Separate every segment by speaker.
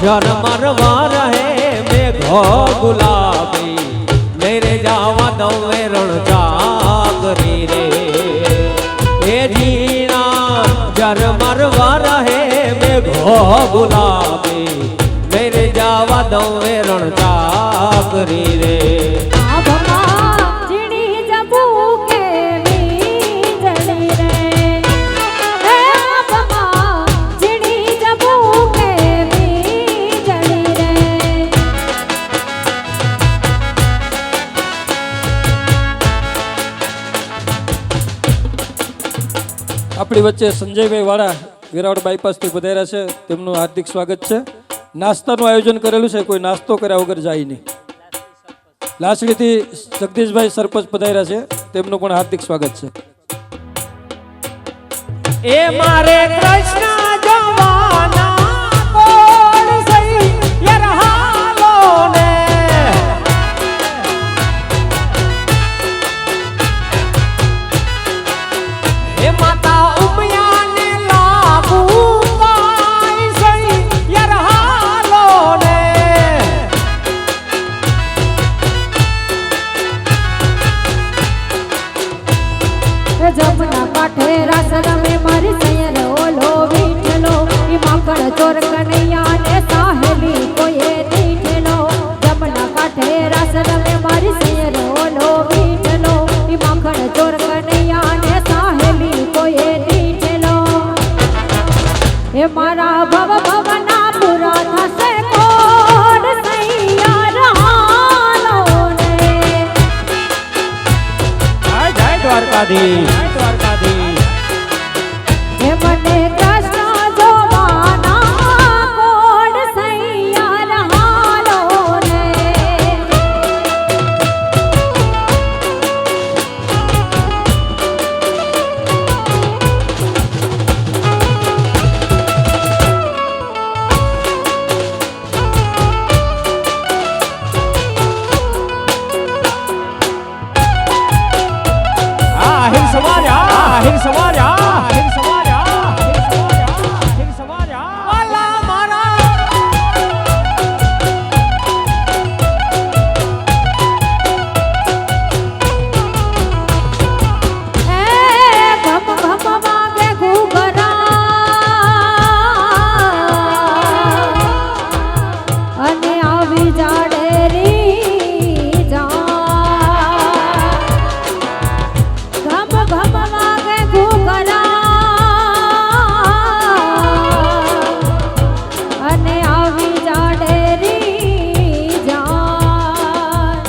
Speaker 1: ઝરમરવા રહે મેઘો ગુલાબી મેરે જાવા દઉં વેરણ જાગરી રે એ જીણા ઝરમરવા રહે મેઘો ગુલાબી મેરે જાવા દઉં વેરણ જાગરી રે
Speaker 2: આપણી વચ્ચે સંજયભાઈ વાળા વેરાવળ બાયપાસથી પધાર્યા છે, તેમનું હાર્દિક સ્વાગત છે. નાસ્તાનું આયોજન કરેલું છે, કોઈ નાસ્તો કર્યા વગર જાય નહીં. લાસડીથી જગદીશભાઈ સરપંચ પધાર્યા છે, તેમનું પણ હાર્દિક સ્વાગત છે.
Speaker 1: એ મારે કૃષ્ણ જવાના કોણ સહી યાર હાલો ને એ માતા ઉમિયાને લાગુ કાઈ સહી યાર હાલો ને
Speaker 3: જમના કાંઠે રાસ રમે મારી સૈયર ઓલો વીઠલો ઈ માકડ ચોર કનૈયા ને સાહેલી કોઈએ દીઠલો જમના કાંઠે રાસ રમે મારી સૈયર ઓલો વીઠલો ઈ માકડ ચોર કનૈયા ને સાહેલી કોઈએ દીઠલો એ મારા ભવ ભવના પૂરા થશે કોડ સૈયર હાલો ને
Speaker 1: જય દ્વારકાધીશ
Speaker 3: હે મને કૃષ્ણ જોવાના કોડ સૈયર હાલો રે
Speaker 1: હિર સમાર્યા હિર સમાર્યા હિર સમાર્યા હિર સમાર્યા વાલા મારા
Speaker 3: એ ભમ ભમ વાગે ઘૂઘરા અને આવી જાડે રી જા ઘમ ઘમ વાગે ઘૂઘરા અને આવી જાડે રી જાન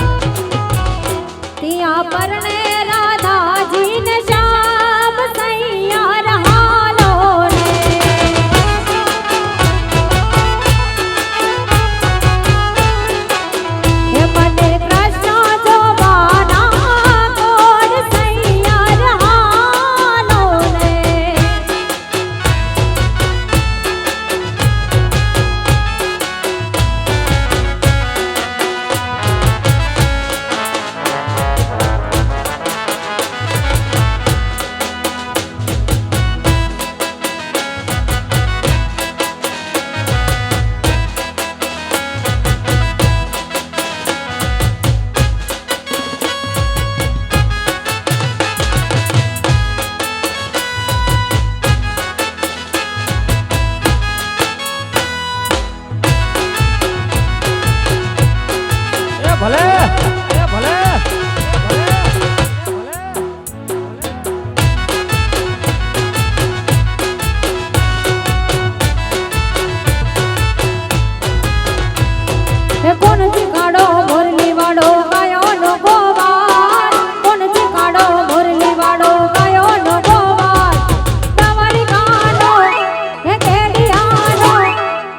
Speaker 3: ત્યાં પરણે રાધાજીને શ્યામ સૈયર હાલો રે હે મને કૃષ્ણ જોવાના કોડ સૈયર હાલો રે
Speaker 1: ભલે ભલે
Speaker 3: હે કોણ ચીકાડો મોરલી વાળો ગાયો નો ગોવાર કોણ ચીકાડો મોરલી વાળો ગાયો નો ગોવાર તમારી કાનો હે કેડિયાનો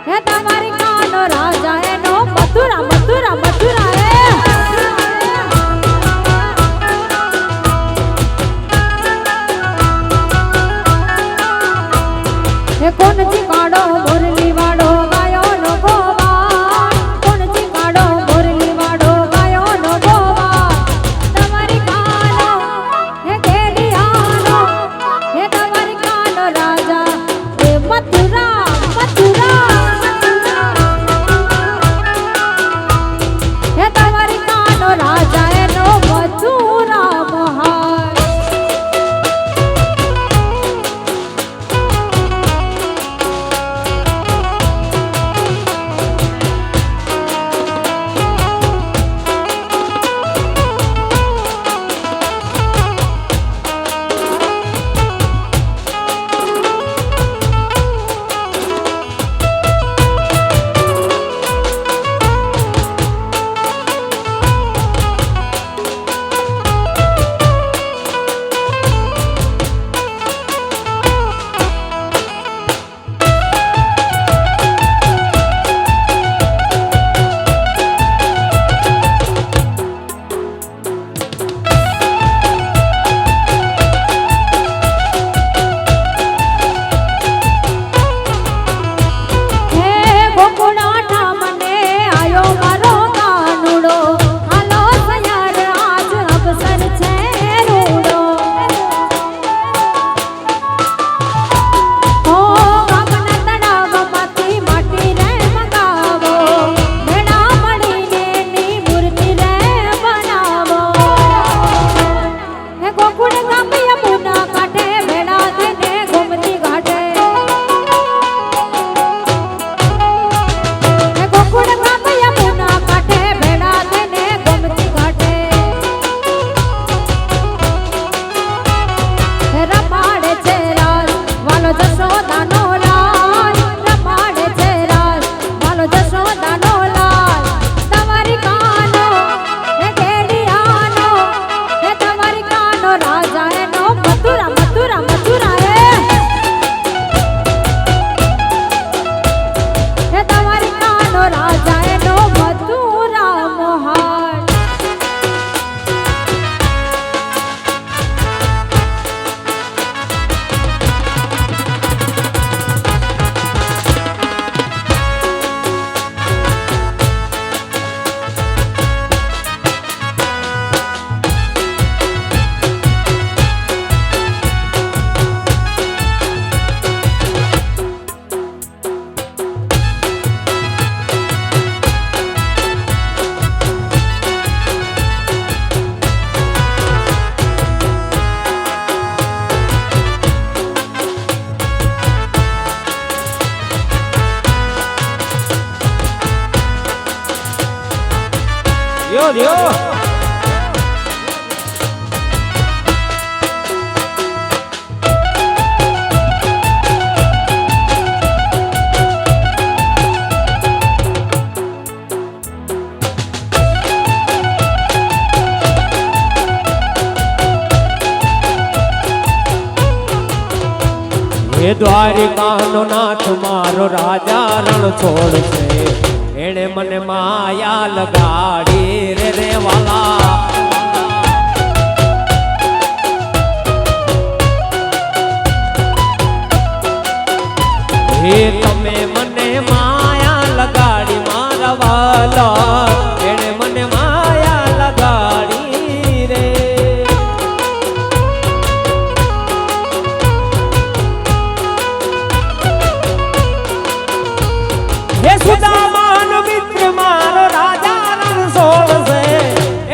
Speaker 3: હે તમારી કાનો રાજા એનો મથુરા મથુરા મથુરા હે
Speaker 1: દિયો હે દ્વારિકાનો નાથ મારો રાજા રણ છોડ છે એણે મને માયા લગાડી રે રે વાલા હે તમે મને માયા લગાડી મારા વાલા એણે મને માયા લગાડી રે હે સુદામાનો મિત્ર મારો રાજા રણછોડ છે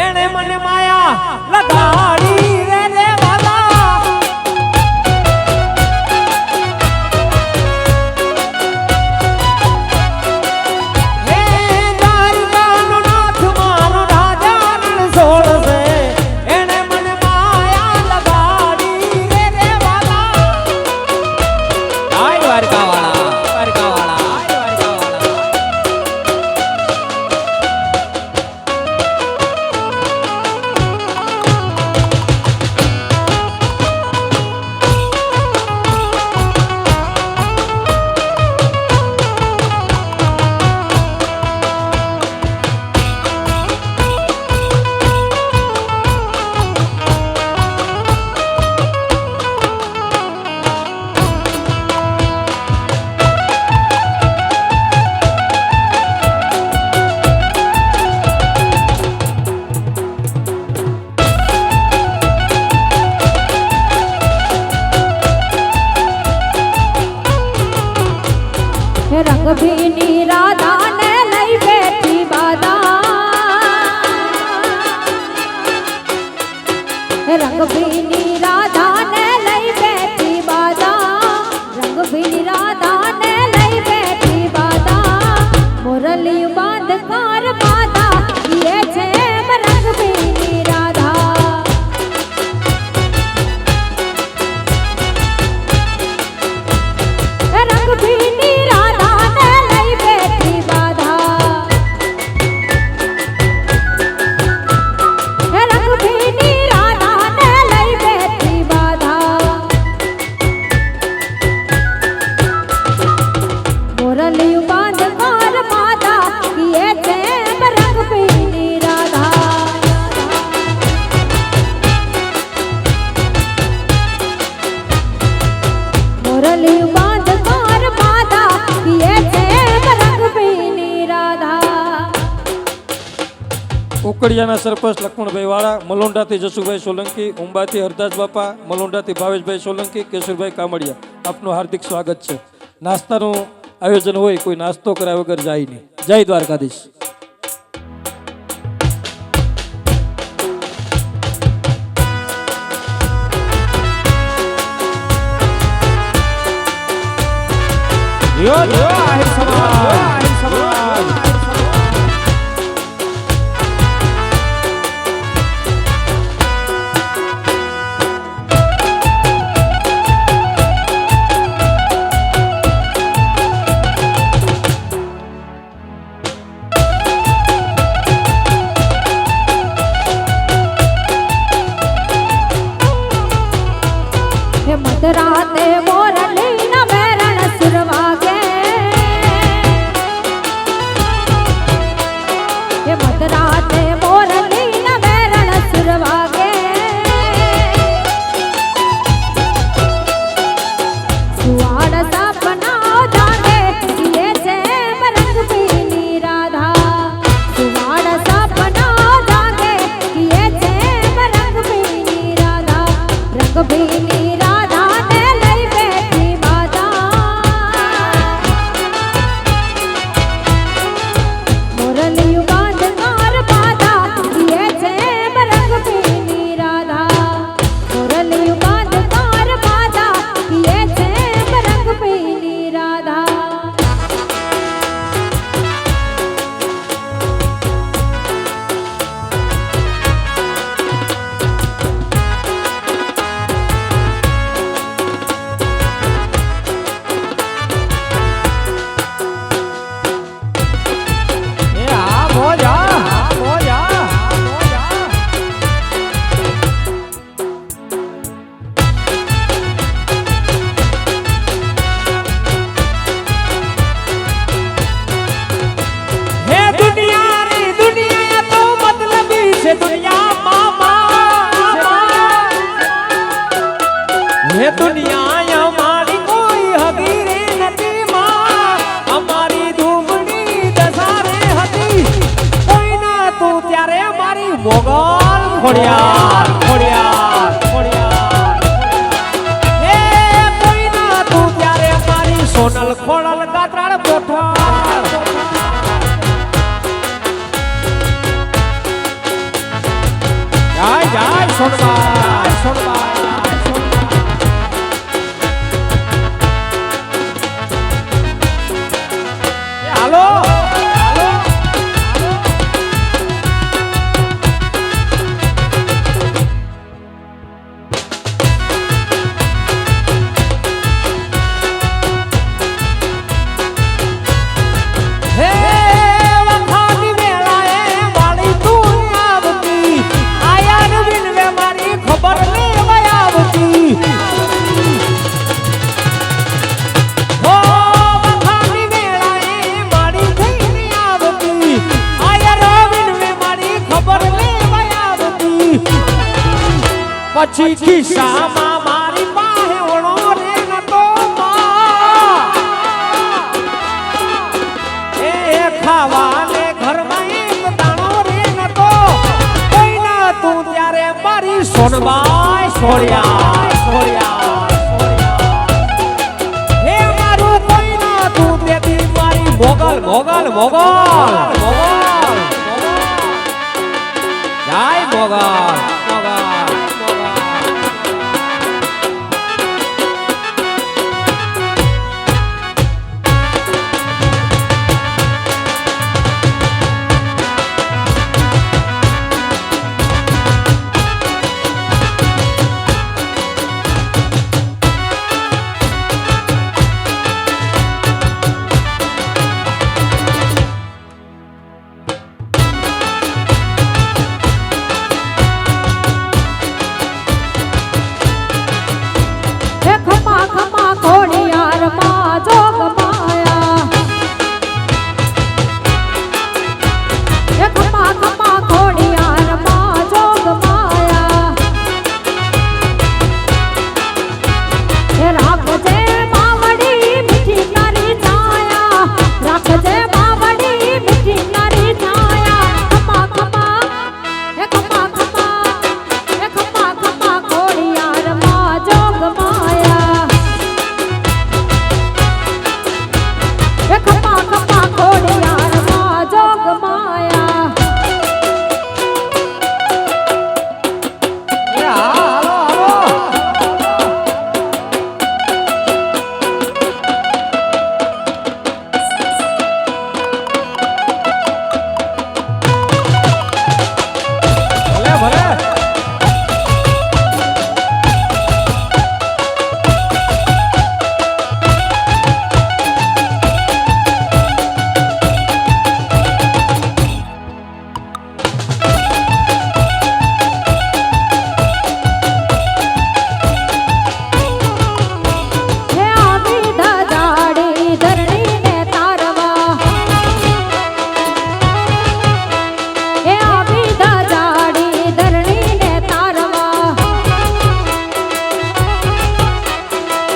Speaker 1: એણે મને માયા લગાડી રે રે વાલા હે દ્વારિકાનો નાથ મારો રાજા રણછોડ છે એણે મને માયા લગાડી રે રે વાલા આય દ્વારકાવાળા દ્વારકાવાળા
Speaker 3: રંગ ભીની રાધા ને લઈ બેઠી બાધા રંગ ભીની રાધા ને લઈ બેઠી બાધા રંગ ભીની રાધા ને લઈ બેઠી બાધા મોરલી બાંધ કાર બાધા એ છે રંગ ભીની રાધા રંગ ભીની
Speaker 2: ઉકડિયાના સરપંચ લક્ષ્મણભાઈ વાળા, મલોંડાથી જસુભાઈ સોલંકી, ઉંબાથી હરદાસ બાપા, મલોંડાથી ભાવેશભાઈ સોલંકી, કેશુરભાઈ કામડિયા, આપનું હાર્દિક સ્વાગત છે. નાસ્તાનું આયોજન હોય, કોઈ નાસ્તો કર્યા વગર જાય નહીં. જય દ્વારકાધીશ.
Speaker 1: દિયો દિયો આહિર સમાજ આહિર સમાજ
Speaker 3: મધરાતે મોરલી ના મેરણ સુરવાગે મધરાતે મોરલી ના મેરણ સુરવાગે સુવાડ સપના જાગે એ છે રંગ ભીની રાધા સુવાડ સપના જાગે એ છે રંગ ભીની રાધા રંગ ભીની રાધા ને લઈ
Speaker 1: શેતરિયા મામા હે દુનિયા અમારી કોઈ હગી રે નથી માં અમારી ધૂમની દસારે હતી કોઈ ના તું ત્યારે મારી મોગલ ખોડિયાર ખોડિયાર ખોડિયાર હે કોઈ ના તું ત્યારે મારી સોનલ ખોડલ કાતરાળ કોઠાર જાય જાય સોનબાઈ સોનબાઈ હાલો હે વખાની વેળાએ વાળી તું આવતી આયાન વિનવે મારી ખબર લેવા આવતી હો વખાની વેળાએ મારી થઈને આવતી આયાન વિનવે મારી ખબર લેવા આવતી પછી ખિસ્સામાં મારી પાસે ઓળો રે નતો ખાવાને ઘરમાં એક દાણો રે નતો કોઈ ના તું ત્યારે મારી સોનબાઈ સોળિયા સોળિયા હે મારું કોઈ ના તું તેથી મારી મોગલ મોગલ મોગલ મોગલ જાય મોગલ મોગલ
Speaker 3: હે ખમા ખમા ખોડિયાર માં જોગ માયા હે ખમા ખમા ખોડિયાર માં જોગ માયા હે રાખજે માવડી મીઠી તારી છાયા રાખજે માવડી મીઠી તારી છાયા ખમા ખમા હે ખમા ખમા હે ખમા ખમા ખોડિયાર માં જોગ માયા હે ખમા ખમા ખોડિયાર માં જોગ માયા
Speaker 1: એ હાલો હાલો ભલે ભલે
Speaker 3: હે આવી ધજાડી ધરણીને તારવા હે આવી ધજાડી ધરણીને તારવા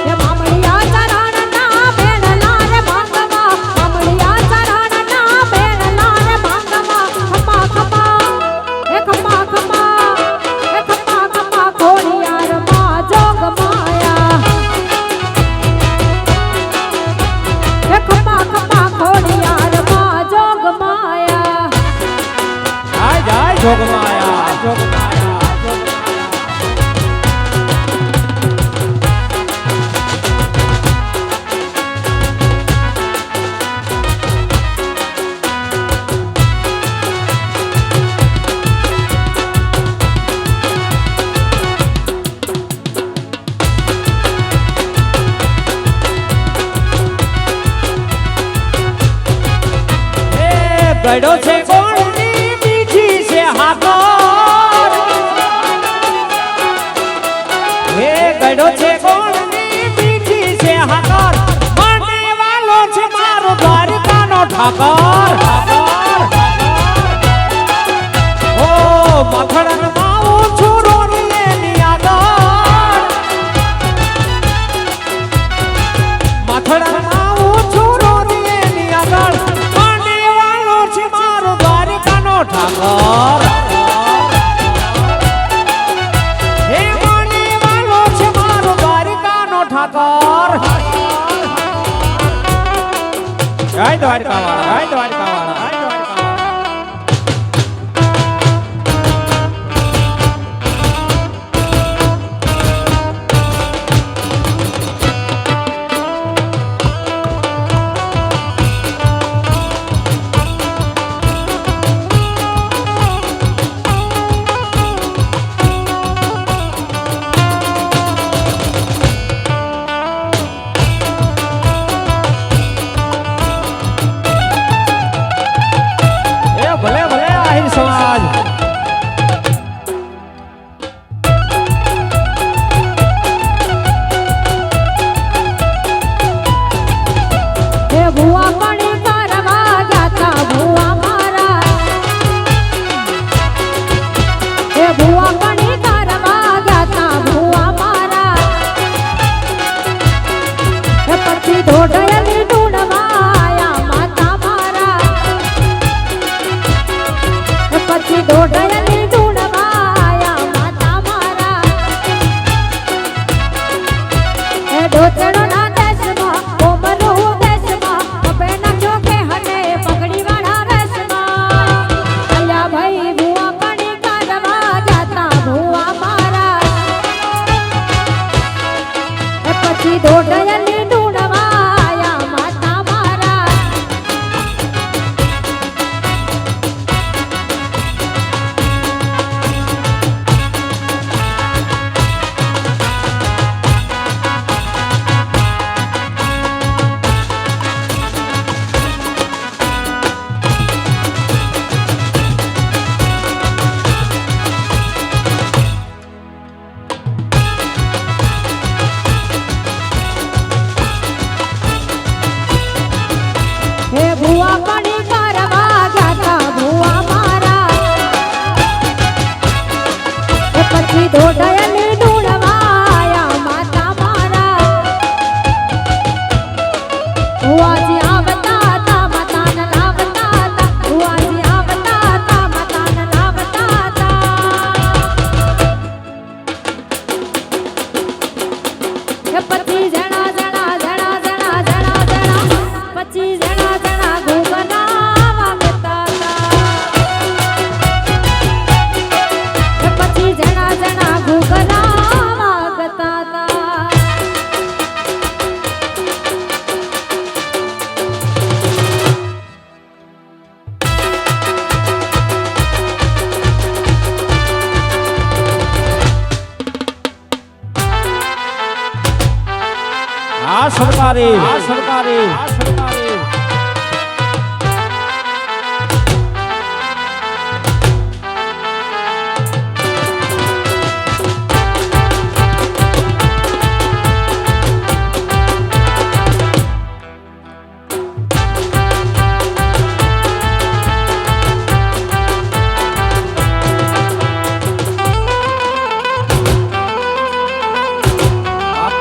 Speaker 3: હે મામડિયા ચરણના બેનલા રે માંગવા મામડિયા ચરણના બેનલા રે માંગવા ખમા ખમા હે ખમા ખમા હે ખમા ખમા ખોડિયાર માં જોગ માયા હે ખમા ખમા ખોડિયાર માં જોગ માયા
Speaker 1: જાય જાય જોગમાયા જોગમાયા ગડો છે કોણની મીઠી છે હાકર હે ગડો છે કોણની મીઠી છે હાકર મને વાલો છે મારો દ્વારકાનો ઠાકર ઠાકર ઓ મખણ દ્વારકાવાળા જય દ્વારકાવાળા જય દ્વારકાવાળા ભલે ભલે આહિર સમાજ
Speaker 3: હે ભુવા પાણી કરવા જાતા ભુવા મારા હે ભુવા પાણી કરવા જાતા ભુવા મારા હે પછી ઢોઢયલી ઢૂંઢવાયા માતા મારા હે પછી ઢોઢયલી ઢૂંઢવાયા માતા મારા હે ઢોચડો ના દેશમાં કોમરો દેશમાં કપે નાખ્યો કે હને પગડી વાળા વેશમાં અલ્યા ભાઈ ભુવા પાણી કરવા જાતા ભુવા મારા હે પછી ઢોઢયલી ઢૂંઢવાયા માતા મારા હે ભુવા પાણી કરવા જાતા ભુવા મારા હે પછી ઢોઢયલી ઢૂંઢવાયા માતા મારા ભુવાજી આવતા તા માતાને લાવતા તા ભુવાજી આવતા તા માતાને લાવતા તા હે પછી જણા જણા જણા જણા જણા જણા પછી જણા જણા ઘૂઘરા વાગતા તા હે પછી જણા જણા ઘૂઘરા વાગતા તા
Speaker 1: આ સરકારી આ સરકારી આ સરકારી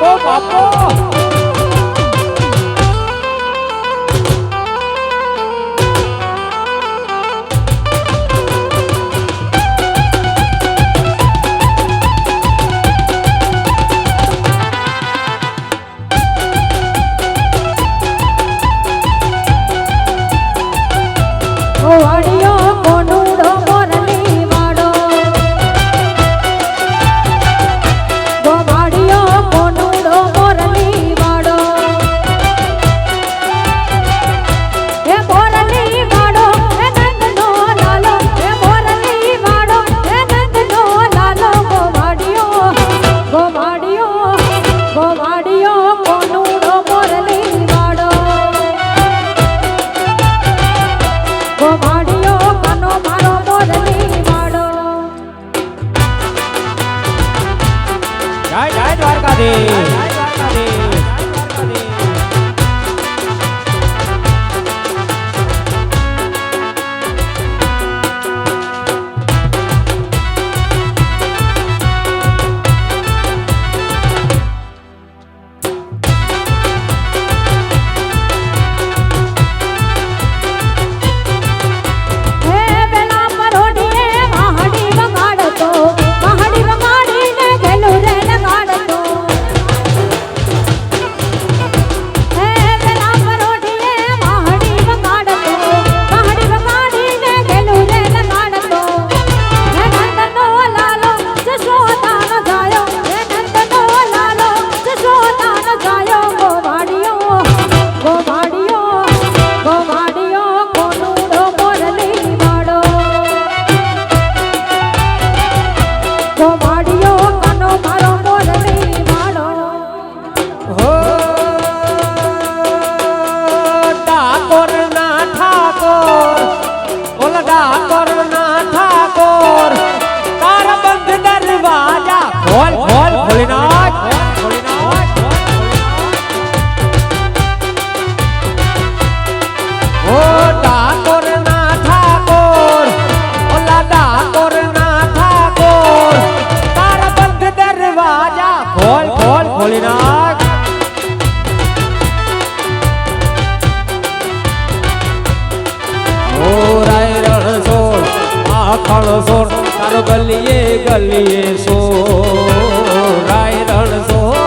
Speaker 1: બાપો બાપો
Speaker 3: વાડિયો કોનુડો મોરલી વાડો વાડિયો કોનુડો મોરલી વાડો હે મોરલી વાડો હે નંદનો લાલો હે મોરલી વાડો હે નંદનો લાલો વાડિયો કોનુડો મોરલી વાડો વાડિયો કનો મારો મોરલી વાડો
Speaker 1: જય જય દ્વારકાધીશ જય દ્વારકાધીશ જય દ્વારકાધીશ
Speaker 3: હે બેલા પરોડીએ વાહડી વગાડતો વાહડી વગાડીને ગેલું રે લગાડતો
Speaker 1: ખોલી નાખ. ઓ રાય રણ સોળ માખણ સોળ તારો ગલીએ ગલીએ સોળ. રાય રણ સોળ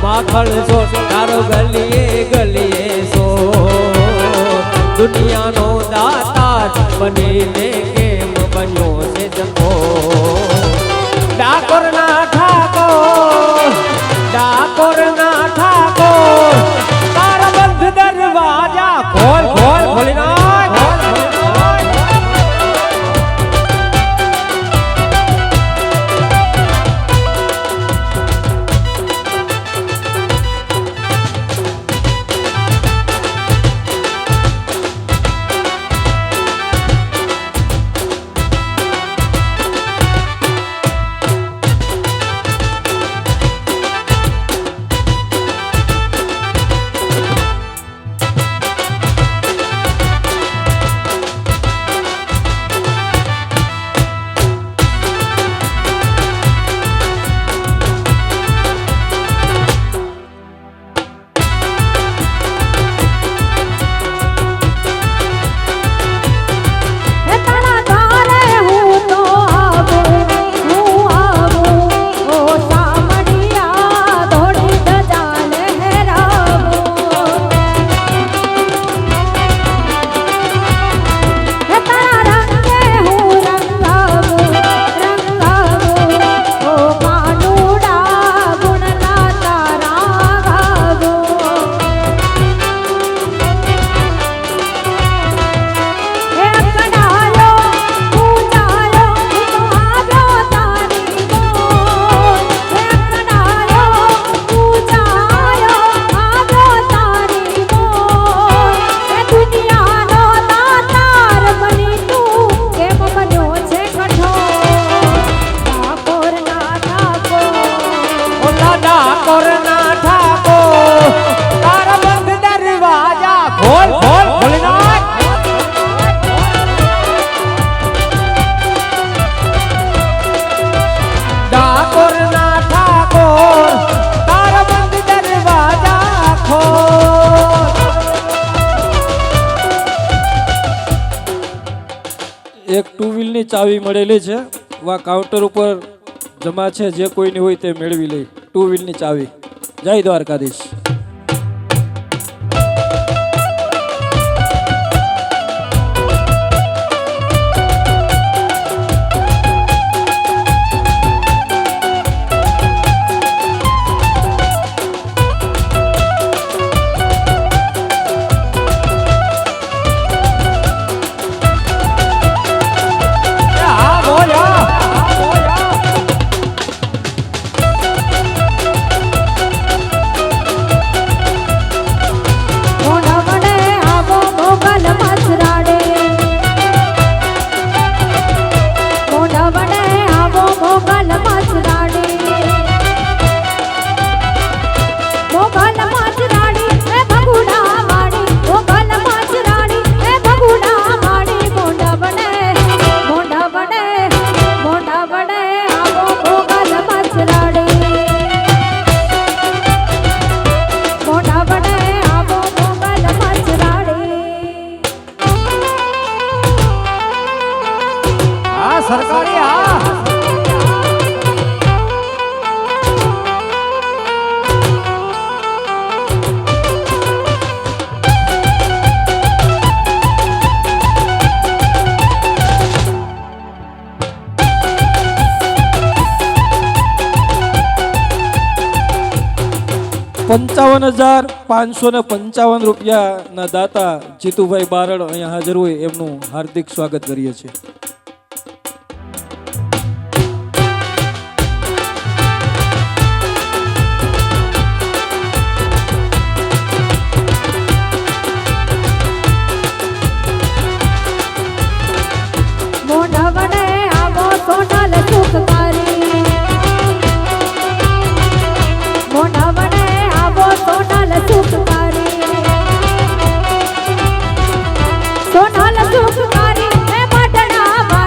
Speaker 1: માખણ સોળ તારો ગલીએ ગલીએ સોળ. દુનિયાનો દાતાર બનીને કેમ બન્યો છે જગો. ડાકોરના ઠાકોર ડાકોરના ઠાકોર તારા બંધ દરવાજા ખોલ ખોલ ખોલી નાખ.
Speaker 2: એક ટુ વ્હીલની ચાવી મળેલી છે. વા કાઉન્ટર ઉપર જમા છે, જે કોઈની હોય તે મેળવી લે. ટુ વ્હીલની ચાવી. જય દ્વારકાધીશ.
Speaker 1: સરકારી હા. ₹55,555 દાતા જીતુભાઈ બારડ અહીંયા હાજર હોય એમનું હાર્દિક સ્વાગત કરીએ છીએ.
Speaker 3: સોનલ સુખકારી હે મડણા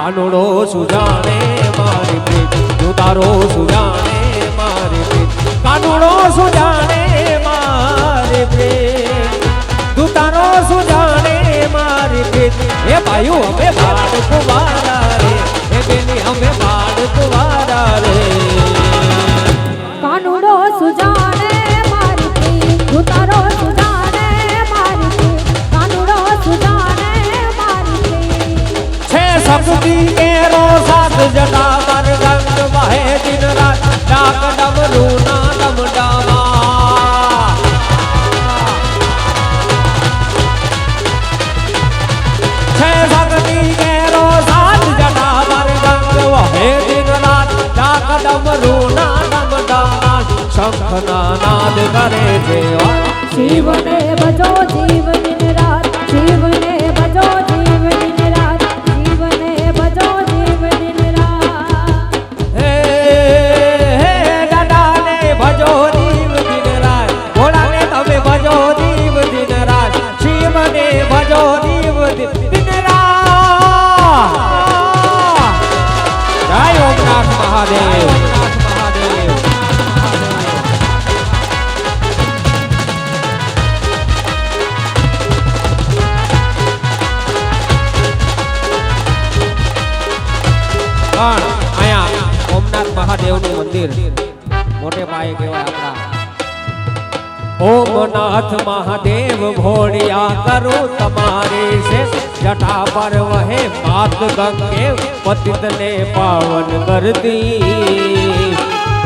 Speaker 1: કાનુડો સુજાણે મારી પ્રીત તું તારો સુજાણે મારી પ્રીત કાનુડો સુજાણે મારી પ્રીત તું તારો સુજાણે મારી પ્રીત એ ભાઈઓ અમે બાળ કુવારા રે એ બેની અમે બાળ કુવારા રે
Speaker 3: કાનુડો સુજાણે મારી પ્રીત તું તારો સુજાણે મારી પ્રીત કાનુડો સુજાણે મારી પ્રીત
Speaker 1: છે શક્તિ કેરો સાત જટા પર ગંગ વહે દિન રાત ડાક ડમરૂ ના ડમડાવા છે શક્તિ કેરો સાત જટા પર ગંગ વહે દિન રાત ડાક ડમરૂ ના ડમડાવા શંખ ના નાદ કરે છે
Speaker 3: શિવને ભજો જીવ દિન રાત શિવને ભજો જીવ દિન રાત શિવને ભજો જીવ દિન રાત
Speaker 1: હે દાદાને ભજો દીવ દિન રાત ભોળાને તમે ભજો દીવ દિન રાત શિવને ભજો દીવ દિન રાત જય ઓમનાથ મહાદેવ પણ અહીંયા ઓમનાથ મહાદેવનું મંદિર મોટે પાયે કહેવાય આપણા ઓમનાથ મહાદેવ ભોળિયા કરું તમારી છે જટા પર વહે માત ગંગે પતિતને પાવન કરતી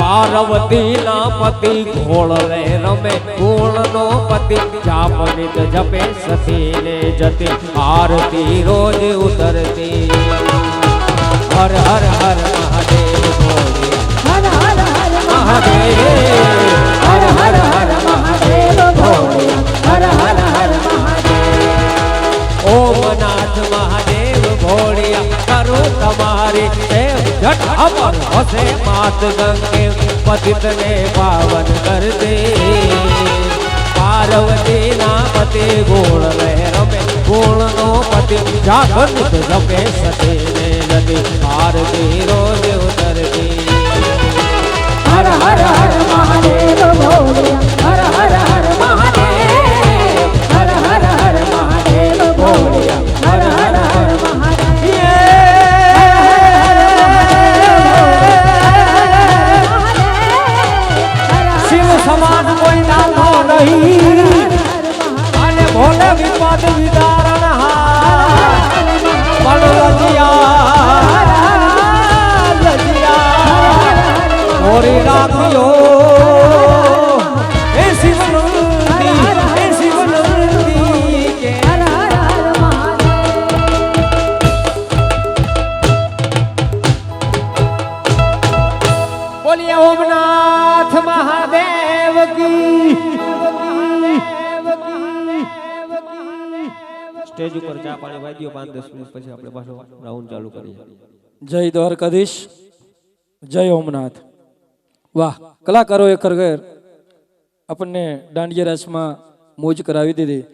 Speaker 1: પાર્વતી ના પતિ ઘોળ રે રમે ગુણનો પતિ જાપનિત જપે સતીને જતી આરતી રોજ ઉતરતી હર હર હર મહાદેવ ભોળિયા
Speaker 3: હર હર હર
Speaker 1: મહાદેવ
Speaker 3: હર હર હર મહાદેવ ભોળિયા હર હર હર મહાદેવ
Speaker 1: ઓમનાથ મહાદેવ ભોળિયા કરું તમારી સેવ જટ અમર હસે માત ગંગે પતિતને પાવન કર દે પાર્વતી ના પતિ ગુણ રે રમે ગુણ નો પતિ જાગૃત જપે સતીને નદી આરતી રોજ ઉતરતી
Speaker 3: હર હર હર મહાદેવ ભોળિયા હર હર હર મહાદેવ હર હર હર મહાદેવ ભોળિયા હર હર હર મહાદેવ
Speaker 1: શિવ સમાન કોઈ નામો નહીં અને ભોલે વિપદ વિદારણ હા બળ લજિયા ઓરી રાખ્યો એ શિવનંદી એ શિવનંદી કે
Speaker 3: હર હર હર મહાદેવ
Speaker 1: બોલીએ ઓમનાથ મહાદેવ કી સ્ટેજ ઉપર ચા પાણી વાગ્યો 5-10 મિનિટ પછી આપણે પાછો રાઉન્ડ ચાલુ કરીએ
Speaker 2: જય દ્વારકાધીશ જય ઓમનાથ વાહ કલાકારોએ ખરેખર આપણને દાંડિયા રાસમાં મોજ કરાવી દીધી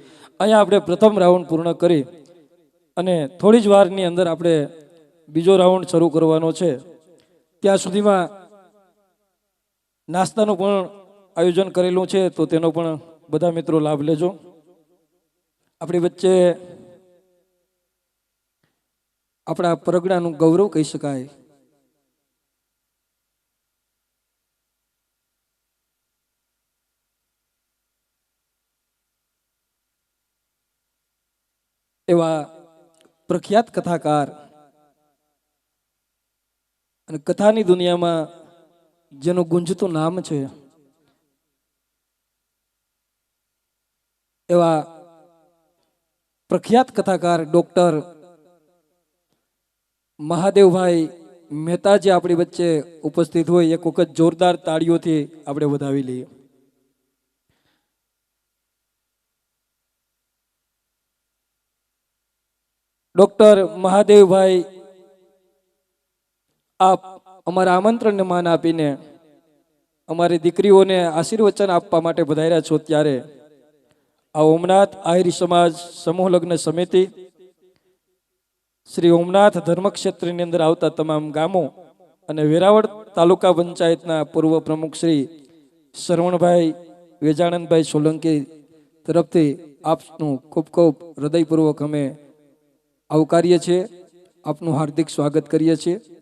Speaker 2: અહીંયા આપણે પ્રથમ રાઉન્ડ પૂર્ણ કરી અને થોડી જ વારની અંદર આપણે બીજો રાઉન્ડ શરૂ કરવાનો છે ત્યાં સુધીમાં નાસ્તાનું પણ આયોજન કરેલું છે તો તેનો પણ બધા મિત્રો લાભ લેજો આપણી વચ્ચે આપણા પરગણાનું ગૌરવ કહી શકાય એવા પ્રખ્યાત કથાકાર અને કથાની દુનિયામાં જેનું ગુંજતું નામ છે એવા પ્રખ્યાત કથાકાર ડોક્ટર મહાદેવભાઈ મહેતા જે આપણી વચ્ચે ઉપસ્થિત હોય એક વખત જોરદાર તાળીઓથી આપણે વધાવી લઈએ ડોક્ટર મહાદેવભાઈ આપ અમારા આમંત્રણને માન આપીને અમારી દીકરીઓને આશીર્વચન આપવા માટે પધાર્યા છો ત્યારે આ ઓમનાથ આહિર સમાજ સમૂહ લગ્ન સમિતિ શ્રી ઓમનાથ ધર્મક્ષેત્રની અંદર આવતા તમામ ગામો અને વેરાવળ તાલુકા પંચાયતના પૂર્વ પ્રમુખ શ્રી શરવણભાઈ વેજાનંદભાઈ સોલંકી તરફથી આપનું ખૂબ ખૂબ હૃદયપૂર્વક અમે આવકારીએ છીએ, આપનું હાર્દિક સ્વાગત કરીએ છીએ.